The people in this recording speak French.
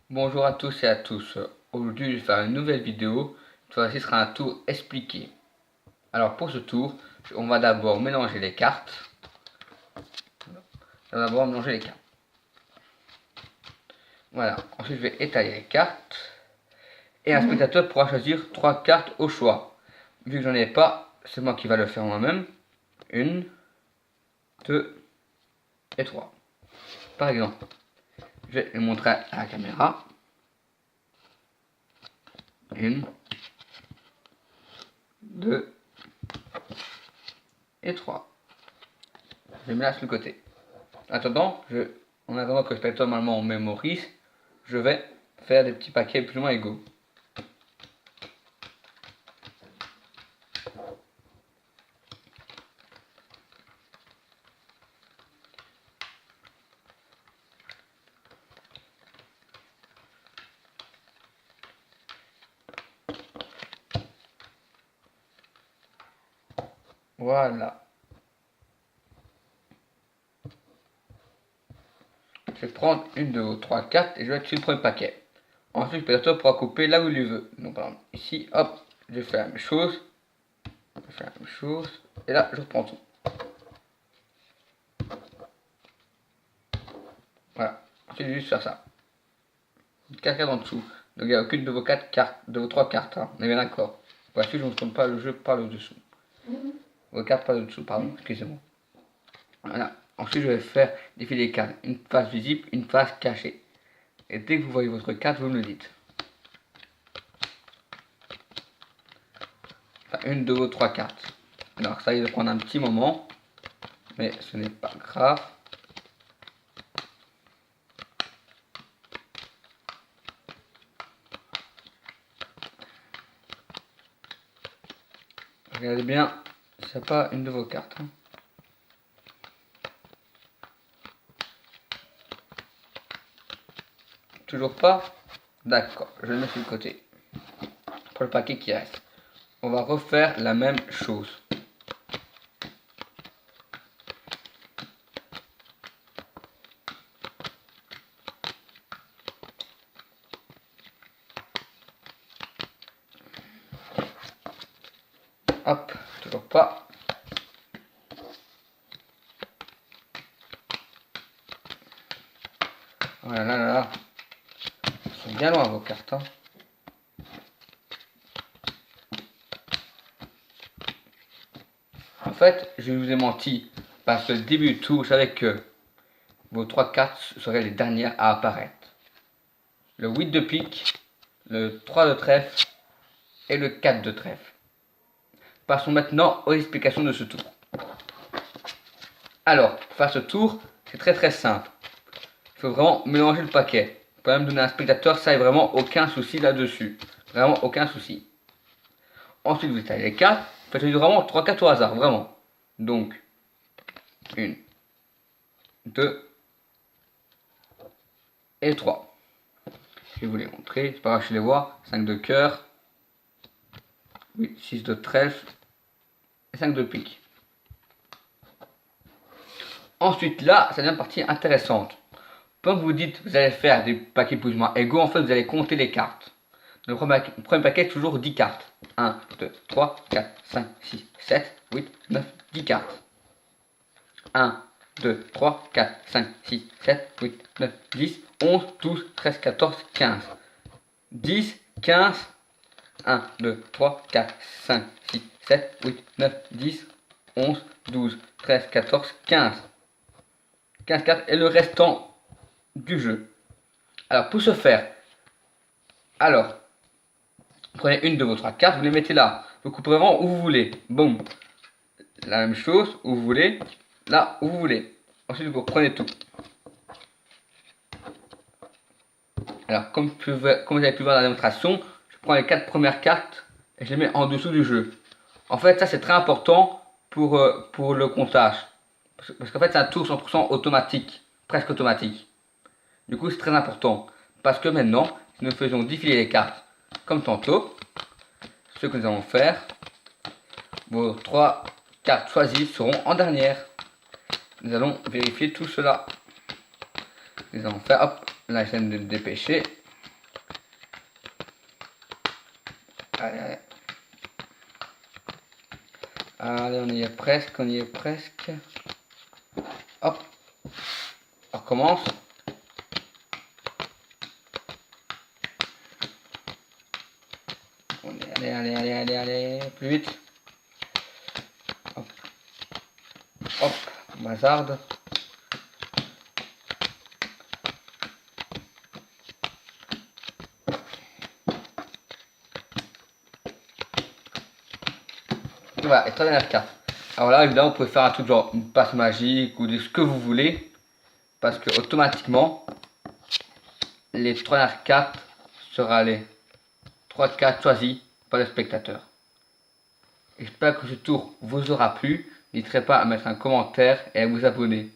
Bonjour à tous et à tous. Aujourd'hui, je vais faire une nouvelle vidéo. Cette fois-ci sera un tour expliqué. Alors pour ce tour, on va d'abord mélanger les cartes. Voilà. Ensuite, je vais étaler les cartes. Et un spectateur pourra choisir 3 cartes au choix. Vu que j'en ai pas, c'est moi qui va le faire moi-même. 1, 2 et 3. Par exemple, je vais le montrer à la caméra. 1, 2 et 3. Je mets là sur le côté. En attendant que le spectateur normalement mémorise, je vais faire des petits paquets plus ou moins égaux. Voilà. Je vais prendre une de vos 3 cartes et je vais mettre sur le premier paquet. Ensuite, le spectateur pourra couper là où il le veut. Donc, par exemple, ici, hop, je fais la même chose. Et là, je reprends tout. Voilà. Ensuite, je vais juste faire ça. 4 cartes en dessous. Donc, il n'y a aucune de vos 4 cartes, de vos 3 cartes. Hein. On est bien d'accord. Voici, je ne tourne pas le jeu par le dessous. Vos cartes par le dessous, pardon, excusez-moi. Voilà. Ensuite, je vais faire défiler les cartes. Une face visible, une face cachée. Et dès que vous voyez votre carte, vous me le dites. Enfin, une de vos 3 cartes. Alors ça, il va prendre un petit moment. Mais ce n'est pas grave. Regardez bien, c'est pas une de vos cartes. Hein. Toujours pas? D'accord, je le mets sur le côté. Pour le paquet qui reste. On va refaire la même chose. Hop, toujours pas. Voilà, là. Ils sont bien loin vos cartes. Hein. En fait, je vous ai menti. Parce que le début du tour, je savais que vos 3 cartes seraient les dernières à apparaître. Le 8 de pique, le 3 de trèfle et le 4 de trèfle. Passons maintenant aux explications de ce tour. Alors, pour faire ce tour, c'est très simple. Il faut vraiment mélanger le paquet. Vous pouvez même donner à un spectateur, ça n'a vraiment aucun souci là-dessus. Vraiment aucun souci. Ensuite, vous étalez les cartes. Vous faites vraiment 3 cartes au hasard, vraiment. Donc, 1, 2 et 3. Je vais vous les montrer. C'est pas grave, je les vois. 5 de cœur. 6 de trèfle. Et 5 de pique. Ensuite, là, ça devient une partie intéressante. Quand vous dites que vous allez faire des paquets plus ou moins égaux, en fait, vous allez compter les cartes. Le premier paquet est toujours 10 cartes. 1, 2, 3, 4, 5, 6, 7, 8, 9, 10 cartes. 1, 2, 3, 4, 5, 6, 7, 8, 9, 10, 11, 12, 13, 14, 15. 10, 15, 1, 2, 3, 4, 5, 6, 7, 8, 9, 10, 11, 12, 13, 14, 15. 15 cartes et le restant du jeu. Alors pour ce faire, prenez une de vos 3 cartes, vous les mettez là. Vous coupez vraiment où vous voulez. Boum. La même chose, où vous voulez. Là, où vous voulez. Ensuite, vous reprenez tout. Alors, comme vous avez pu voir dans la démonstration, je prends les 4 premières cartes et je les mets en dessous du jeu. En fait, ça c'est très important pour le comptage. Parce qu'en fait, c'est un tour 100% automatique. Presque automatique. Du coup, c'est très important. Parce que maintenant, si nous faisons défiler les cartes comme tantôt, ce que nous allons faire, vos 3 cartes choisies seront en dernière. Nous allons vérifier tout cela. Nous allons faire, hop, là j'essaie de me dépêcher. Allez, allez. Allez, on y est presque, on y est presque. Hop. On recommence. Allez, allez, allez, allez, allez, plus vite. Hop. Hop, bazarde. Voilà, et 3 dernières cartes. Alors là, évidemment, vous pouvez faire un truc genre une passe magique ou de ce que vous voulez. Parce que automatiquement, les 3 dernières cartes sera les 3 cartes choisies par le spectateur. J'espère que ce tour vous aura plu. N'hésitez pas à mettre un commentaire et à vous abonner.